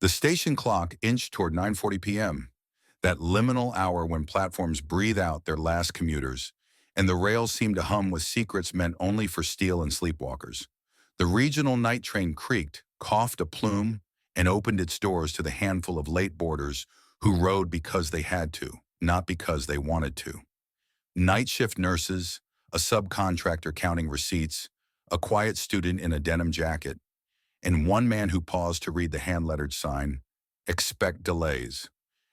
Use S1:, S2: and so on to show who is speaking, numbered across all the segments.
S1: The station clock inched toward 9:40 p.m., that liminal hour when platforms breathe out their last commuters, and the rails seemed to hum with secrets meant only for steel and sleepwalkers. The regional night train creaked, coughed a plume, and opened its doors to the handful of late boarders who rode because they had to, not because they wanted to. Night shift nurses, a subcontractor counting receipts, a quiet student in a denim jacket, and one man who paused to read the hand-lettered sign, "Expect delays,"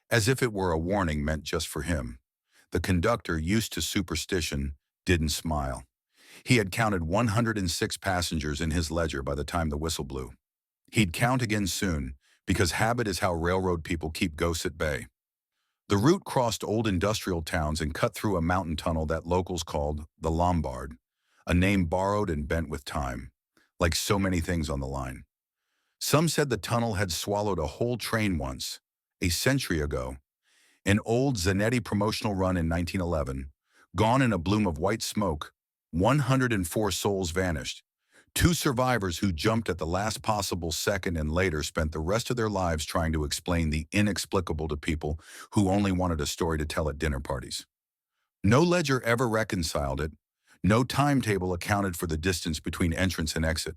S1: as if it were a warning meant just for him. The conductor, used to superstition, didn't smile. He had counted 106 passengers in his ledger by the time the whistle blew. He'd count again soon, because habit is how railroad people keep ghosts at bay. The route crossed old industrial towns and cut through a mountain tunnel that locals called the Lombard, a name borrowed and bent with time, like so many things on the line. Some said the tunnel had swallowed a whole train once, a century ago. An old Zanetti promotional run in 1911, gone in a bloom of white smoke, 104 souls vanished. Two survivors who jumped at the last possible second and later spent the rest of their lives trying to explain the inexplicable to people who only wanted a story to tell at dinner parties. No ledger ever reconciled it. No timetable accounted for the distance between entrance and exit.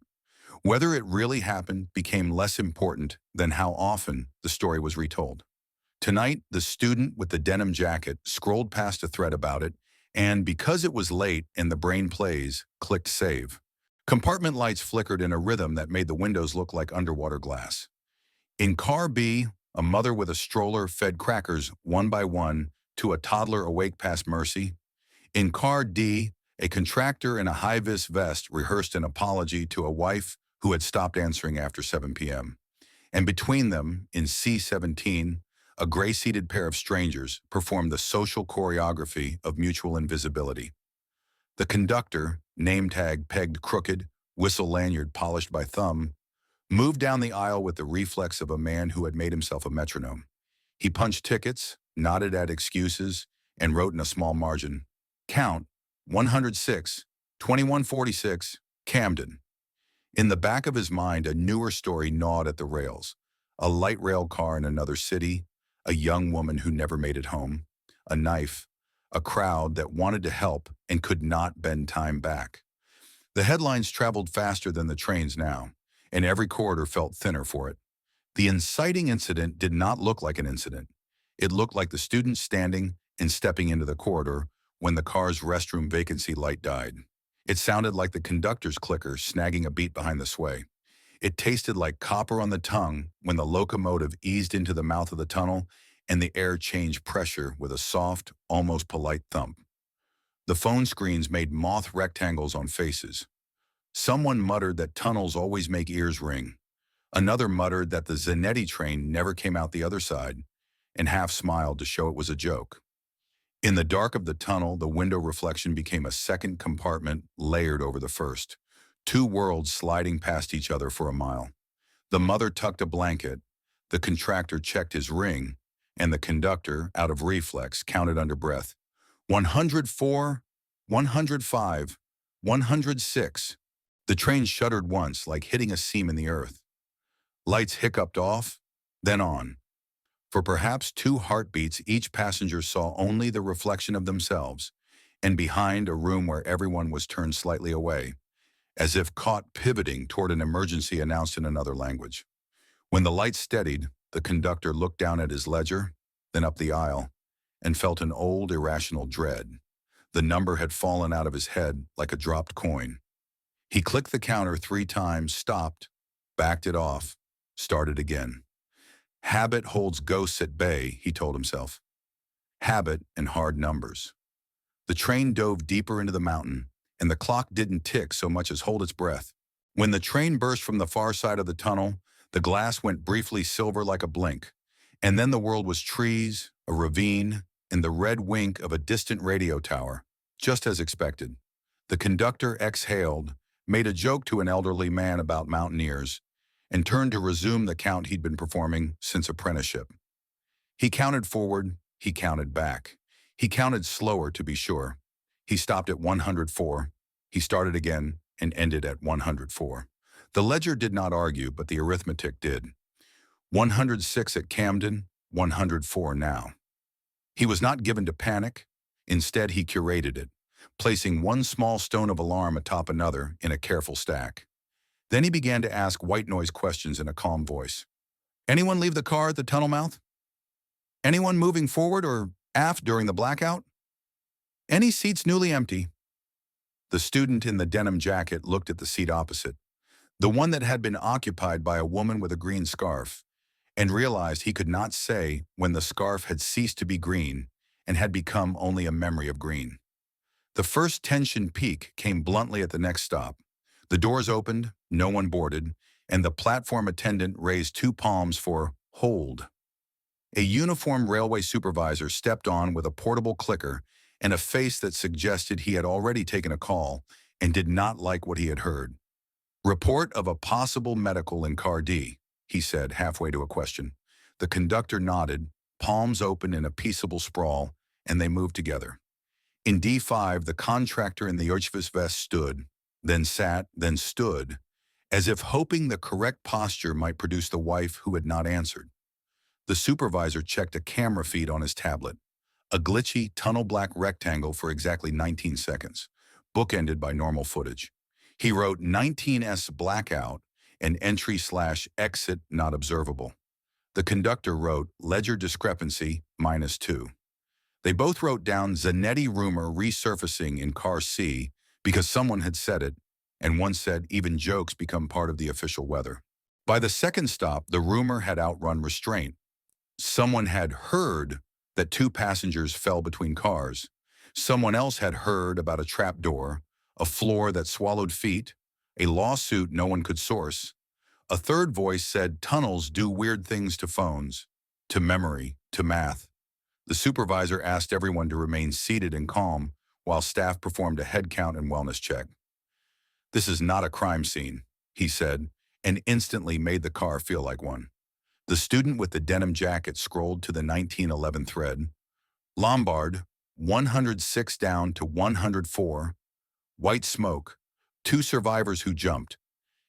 S1: Whether it really happened became less important than how often the story was retold. Tonight, the student with the denim jacket scrolled past a thread about it, and because it was late and the brain plays, clicked save. Compartment lights flickered in a rhythm that made the windows look like underwater glass. In car B, a mother with a stroller fed crackers one by one to a toddler awake past Mercy. In car D, a contractor in a high-vis vest rehearsed an apology to a wife who had stopped answering after 7 p.m. And between them, in C-17, a gray-seated pair of strangers performed the social choreography of mutual invisibility. The conductor, name tag pegged crooked, whistle lanyard polished by thumb, moved down the aisle with the reflex of a man who had made himself a metronome. He punched tickets, nodded at excuses, and wrote in a small margin, "Count, 106, 2146, Camden." In the back of his mind, a newer story gnawed at the rails. A light rail car in another city, a young woman who never made it home, a knife, a crowd that wanted to help and could not bend time back. The headlines traveled faster than the trains now, and every corridor felt thinner for it. The inciting incident did not look like an incident. It looked like the student standing and stepping into the corridor when the car's restroom vacancy light died. It sounded like the conductor's clicker snagging a beat behind the sway. It tasted like copper on the tongue when the locomotive eased into the mouth of the tunnel and the air changed pressure with a soft, almost polite thump. The phone screens made moth rectangles on faces. Someone muttered that tunnels always make ears ring. Another muttered that the Zanetti train never came out the other side, and half smiled to show it was a joke. In the dark of the tunnel, the window reflection became a second compartment layered over the first, two worlds sliding past each other for a mile. The mother tucked a blanket, the contractor checked his ring, and the conductor, out of reflex, counted under breath. 104, 105, 106. The train shuddered once, like hitting a seam in the earth. Lights hiccuped off, then on. For perhaps 2 heartbeats, each passenger saw only the reflection of themselves, and behind a room where everyone was turned slightly away, as if caught pivoting toward an emergency announced in another language. When the lights steadied, the conductor looked down at his ledger, then up the aisle, and felt an old, irrational dread. The number had fallen out of his head like a dropped coin. He clicked the counter 3 times, stopped, backed it off, started again. Habit holds ghosts at bay, he told himself. Habit and hard numbers. The train dove deeper into the mountain, and the clock didn't tick so much as hold its breath. When the train burst from the far side of the tunnel, the glass went briefly silver like a blink, and then the world was trees, a ravine, and the red wink of a distant radio tower, just as expected. The conductor exhaled, made a joke to an elderly man about mountaineers, and turned to resume the count he'd been performing since apprenticeship. He counted forward, he counted back. He counted slower, to be sure. He stopped at 104. He started again and ended at 104. The ledger did not argue, but the arithmetic did. 106 at Camden, 104 now. He was not given to panic. Instead, he curated it, placing one small stone of alarm atop another in a careful stack. Then he began to ask white noise questions in a calm voice. Anyone leave the car at the tunnel mouth? Anyone moving forward or aft during the blackout? Any seats newly empty? The student in the denim jacket looked at the seat opposite, the one that had been occupied by a woman with a green scarf, and realized he could not say when the scarf had ceased to be green and had become only a memory of green. The first tension peak came bluntly at the next stop. The doors opened, no one boarded, and the platform attendant raised two palms for hold. A uniformed railway supervisor stepped on with a portable clicker and a face that suggested he had already taken a call and did not like what he had heard. Report of a possible medical in Car D, he said halfway to a question. The conductor nodded, palms open in a peaceable sprawl, and they moved together. In D5, the contractor in the Urchvis vest stood, then sat, then stood, as if hoping the correct posture might produce the wife who had not answered. The supervisor checked a camera feed on his tablet, a glitchy, tunnel-black rectangle for exactly 19 seconds, bookended by normal footage. He wrote 19S blackout and entry/exit not observable. The conductor wrote ledger discrepancy -2. They both wrote down Zanetti rumor resurfacing in car C because someone had said it, and one said even jokes become part of the official weather. By the second stop, the rumor had outrun restraint. Someone had heard that two passengers fell between cars. Someone else had heard about a trap door, a floor that swallowed feet, a lawsuit no one could source. A third voice said tunnels do weird things to phones, to memory, to math. The supervisor asked everyone to remain seated and calm while staff performed a head count and wellness check. This is not a crime scene, he said, and instantly made the car feel like one. The student with the denim jacket scrolled to the 1911 thread. Lombard, 106 down to 104. White smoke, two survivors who jumped,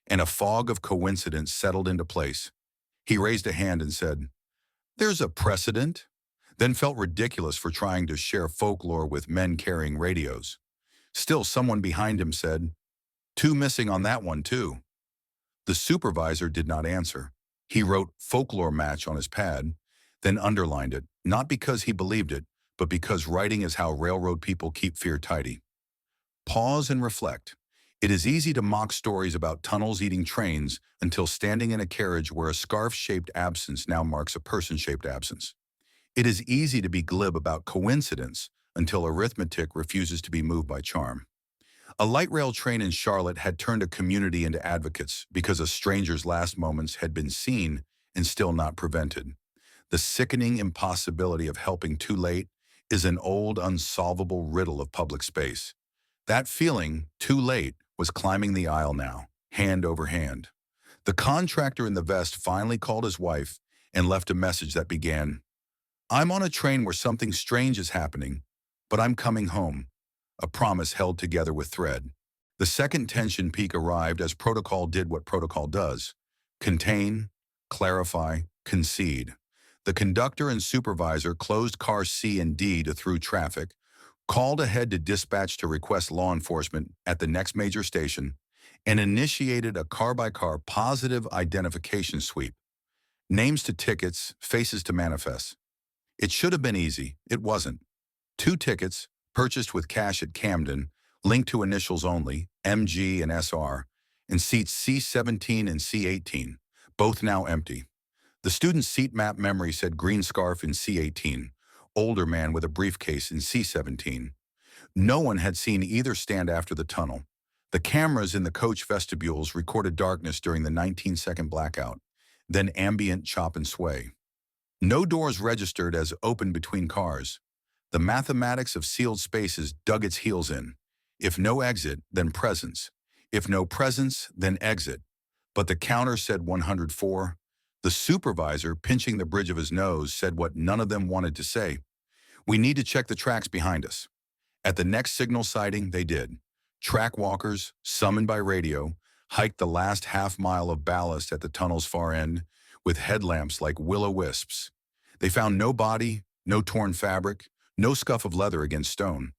S1: and a fog of coincidence settled into place. He raised a hand and said, "There's a precedent," then felt ridiculous for trying to share folklore with men carrying radios. Still, someone behind him said, "Two missing on that one, too." The supervisor did not answer. He wrote folklore match on his pad, then underlined it, not because he believed it, but because writing is how railroad people keep fear tidy. Pause and reflect. It is easy to mock stories about tunnels eating trains until standing in a carriage where a scarf-shaped absence now marks a person-shaped absence. It is easy to be glib about coincidence until arithmetic refuses to be moved by charm. A light rail train in Charlotte had turned a community into advocates because a stranger's last moments had been seen and still not prevented. The sickening impossibility of helping too late is an old, unsolvable riddle of public space. That feeling, too late, was climbing the aisle now, hand over hand. The contractor in the vest finally called his wife and left a message that began, "I'm on a train where something strange is happening, but I'm coming home." A promise held together with thread. The second tension peak arrived as protocol did what protocol does: contain, clarify, concede. The conductor and supervisor closed car C and D to through traffic, called ahead to dispatch to request law enforcement at the next major station, and initiated a car-by-car positive identification sweep. Names to tickets, faces to manifest. It should have been easy. It wasn't. 2 tickets, purchased with cash at Camden, linked to initials only, MG and SR, and seats C17 and C18, both now empty. The student's seat map memory said green scarf in C18, older man with a briefcase in C17. No one had seen either stand after the tunnel. The cameras in the coach vestibules recorded darkness during the 19-second blackout, then ambient chop and sway. No doors registered as open between cars. The mathematics of sealed spaces dug its heels in. If no exit, then presence. If no presence, then exit. But the counter said 104. The supervisor, pinching the bridge of his nose, said what none of them wanted to say. "We need to check the tracks behind us." At the next signal sighting, they did. Track walkers, summoned by radio, hiked the last half mile of ballast at the tunnel's far end, with headlamps like will-o-wisps. They found no body, no torn fabric, no scuff of leather against stone.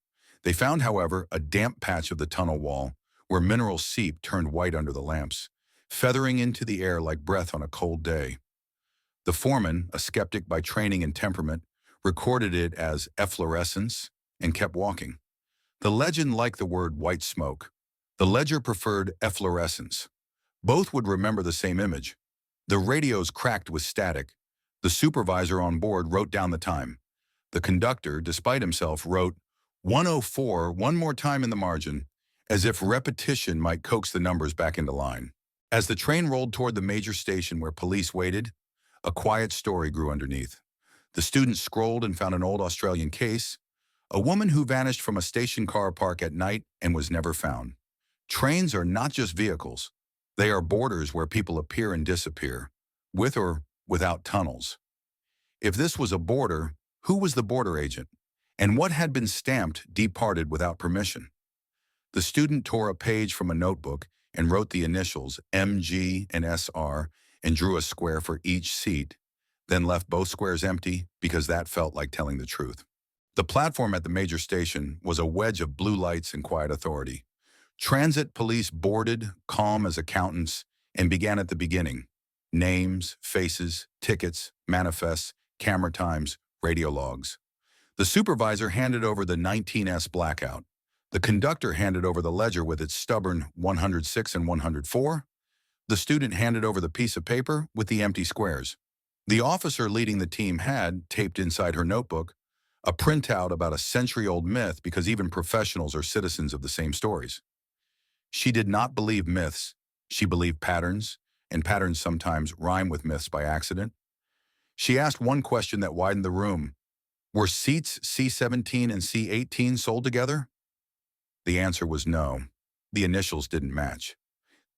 S1: They found, however, a damp patch of the tunnel wall where mineral seep turned white under the lamps, feathering into the air like breath on a cold day. The foreman, a skeptic by training and temperament, recorded it as efflorescence and kept walking. The legend liked the word white smoke. The ledger preferred efflorescence. Both would remember the same image. The radios cracked with static. The supervisor on board wrote down the time. The conductor, despite himself, wrote 104 one more time in the margin, as if repetition might coax the numbers back into line. As the train rolled toward the major station where police waited, a quiet story grew underneath. The students scrolled and found an old Australian case, a woman who vanished from a station car park at night and was never found. Trains are not just vehicles. They are borders where people appear and disappear, with or without tunnels. If this was a border, who was the border agent? And what had been stamped departed without permission? The student tore a page from a notebook and wrote the initials MG and SR and drew a square for each seat, then left both squares empty because that felt like telling the truth. The platform at the major station was a wedge of blue lights and quiet authority. Transit police boarded, calm as accountants, and began at the beginning. Names, faces, tickets, manifests, camera times, radio logs. The supervisor handed over the 19S blackout. The conductor handed over the ledger with its stubborn 106 and 104. The student handed over the piece of paper with the empty squares. The officer leading the team had, taped inside her notebook, a printout about a century-old myth because even professionals are citizens of the same stories. She did not believe myths. She believed patterns, and patterns sometimes rhyme with myths by accident. She asked one question that widened the room. Were seats C17 and C18 sold together? The answer was no. The initials didn't match.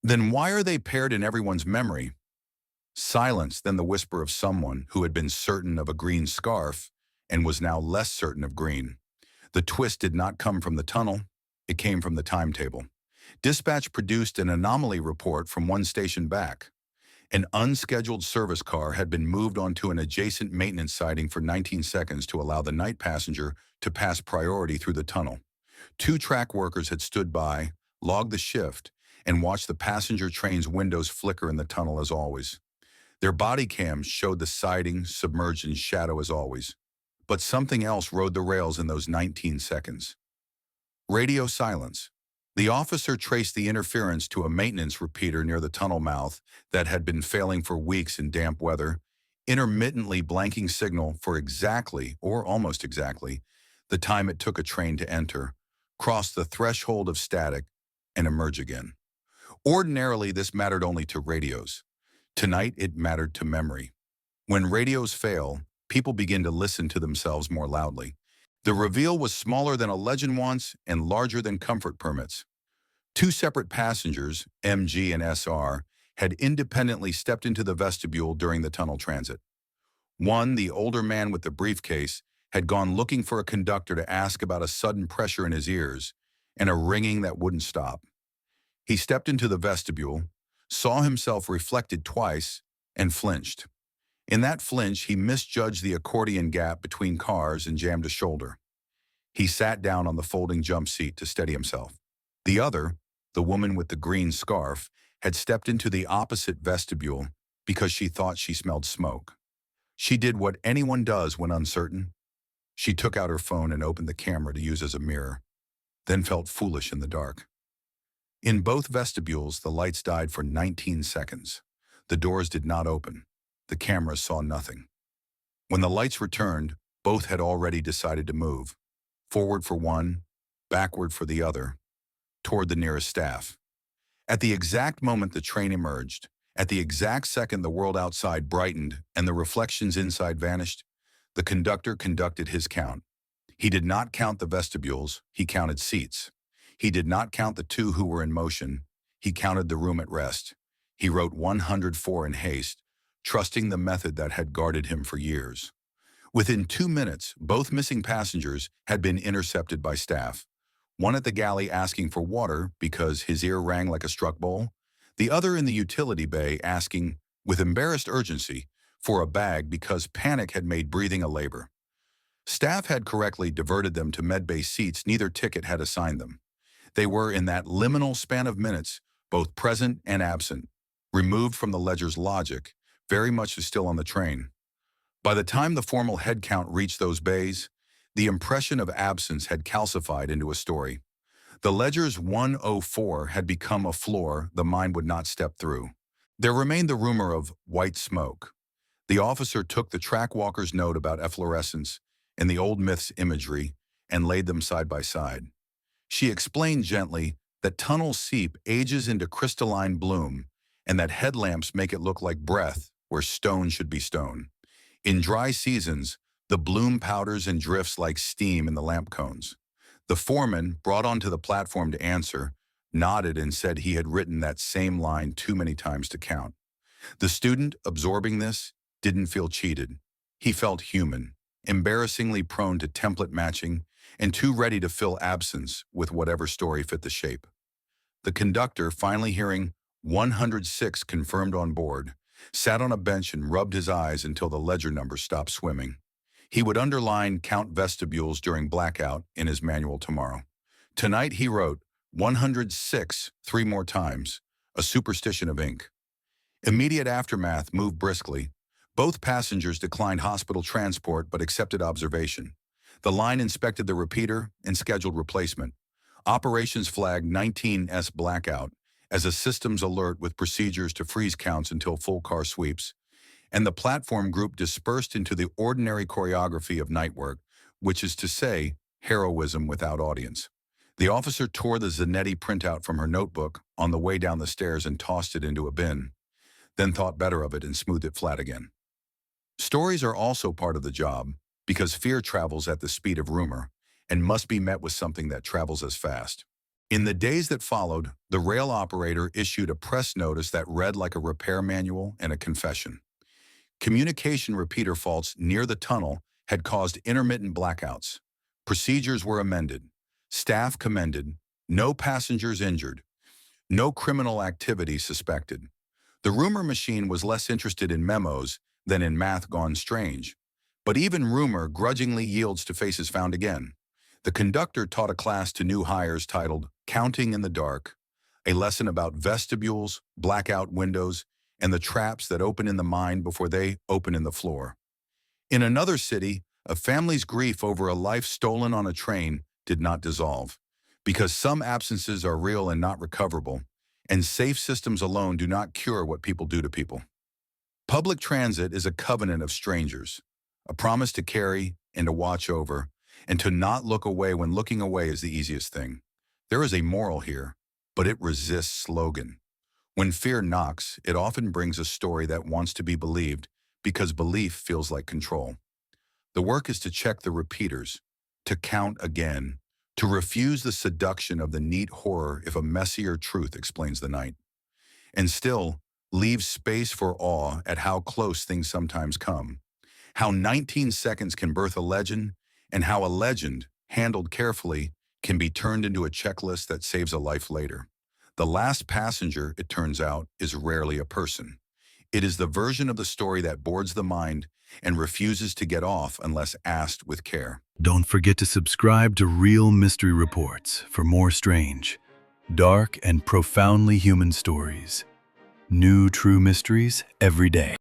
S1: Then why are they paired in everyone's memory? Silence, then the whisper of someone who had been certain of a green scarf and was now less certain of green. The twist did not come from the tunnel. It came from the timetable. Dispatch produced an anomaly report from one station back. An unscheduled service car had been moved onto an adjacent maintenance siding for 19 seconds to allow the night passenger to pass priority through the tunnel. 2 track workers had stood by, logged the shift, and watched the passenger train's windows flicker in the tunnel as always. Their body cams showed the siding submerged in shadow as always. But something else rode the rails in those 19 seconds. Radio silence. The officer traced the interference to a maintenance repeater near the tunnel mouth that had been failing for weeks in damp weather, intermittently blanking signal for exactly, or almost exactly, the time it took a train to enter, cross the threshold of static, and emerge again. Ordinarily, this mattered only to radios. Tonight, it mattered to memory. When radios fail, people begin to listen to themselves more loudly. The reveal was smaller than a legend once and larger than comfort permits. 2 separate passengers, MG and SR, had independently stepped into the vestibule during the tunnel transit. One, the older man with the briefcase, had gone looking for a conductor to ask about a sudden pressure in his ears and a ringing that wouldn't stop. He stepped into the vestibule, saw himself reflected twice, and flinched. In that flinch, he misjudged the accordion gap between cars and jammed a shoulder. He sat down on the folding jump seat to steady himself. The other, the woman with the green scarf, had stepped into the opposite vestibule because she thought she smelled smoke. She did what anyone does when uncertain. She took out her phone and opened the camera to use as a mirror, then felt foolish in the dark. In both vestibules, the lights died for 19 seconds. The doors did not open. The cameras saw nothing. When the lights returned, both had already decided to move. Forward for one, backward for the other, toward the nearest staff. At the exact moment the train emerged, at the exact second the world outside brightened and the reflections inside vanished, the conductor conducted his count. He did not count the vestibules, he counted seats. He did not count the 2 who were in motion, he counted the room at rest. He wrote 104 in haste, trusting the method that had guarded him for years. Within 2 minutes, both missing passengers had been intercepted by staff. One at the galley asking for water because his ear rang like a struck bowl, the other in the utility bay asking, with embarrassed urgency, for a bag because panic had made breathing a labor. Staff had correctly diverted them to medbay seats neither ticket had assigned them. They were, in that liminal span of minutes, both present and absent, removed from the ledger's logic, very much as still on the train. By the time the formal head count reached those bays, the impression of absence had calcified into a story. The ledger's 104 had become a floor the mind would not step through. There remained the rumor of white smoke. The officer took the track walker's note about efflorescence and the old myth's imagery and laid them side by side. She explained gently that tunnel seep ages into crystalline bloom and that headlamps make it look like breath where stone should be stone. In dry seasons, the bloom powders and drifts like steam in the lamp cones. The foreman, brought onto the platform to answer, nodded and said he had written that same line too many times to count. The student, absorbing this, didn't feel cheated. He felt human, embarrassingly prone to template matching, and too ready to fill absence with whatever story fit the shape. The conductor, finally hearing 106 confirmed on board, sat on a bench and rubbed his eyes until the ledger number stopped swimming. He would underline count vestibules during blackout in his manual tomorrow. Tonight he wrote 106 3 more times, a superstition of ink. Immediate aftermath moved briskly. Both passengers declined hospital transport but accepted observation. The line inspected the repeater and scheduled replacement. Operations flagged 19S blackout as a systems alert with procedures to freeze counts until full car sweeps, and the platform group dispersed into the ordinary choreography of night work, which is to say, heroism without audience. The officer tore the Zanetti printout from her notebook on the way down the stairs and tossed it into a bin, then thought better of it and smoothed it flat again. Stories are also part of the job, because fear travels at the speed of rumor and must be met with something that travels as fast. In the days that followed, the rail operator issued a press notice that read like a repair manual and a confession. Communication repeater faults near the tunnel had caused intermittent blackouts. Procedures were amended. Staff commended. No passengers injured. No criminal activity suspected. The rumor machine was less interested in memos than in math gone strange. But even rumor grudgingly yields to faces found again. The conductor taught a class to new hires titled Counting in the Dark, a lesson about vestibules, blackout windows, and the traps that open in the mind before they open in the floor. In another city, a family's grief over a life stolen on a train did not dissolve, because some absences are real and not recoverable, and safe systems alone do not cure what people do to people. Public transit is a covenant of strangers, a promise to carry and to watch over, and to not look away when looking away is the easiest thing. There is a moral here, but it resists slogan. When fear knocks, it often brings a story that wants to be believed because belief feels like control. The work is to check the repeaters, to count again, to refuse the seduction of the neat horror if a messier truth explains the night. And still, leave space for awe at how close things sometimes come, how 19 seconds can birth a legend, and how a legend, handled carefully, can be turned into a checklist that saves a life later. The last passenger, it turns out, is rarely a person. It is the version of the story that boards the mind and refuses to get off unless asked with care.
S2: Don't forget to subscribe to Real Mystery Reports for more strange, dark, and profoundly human stories. New true mysteries every day.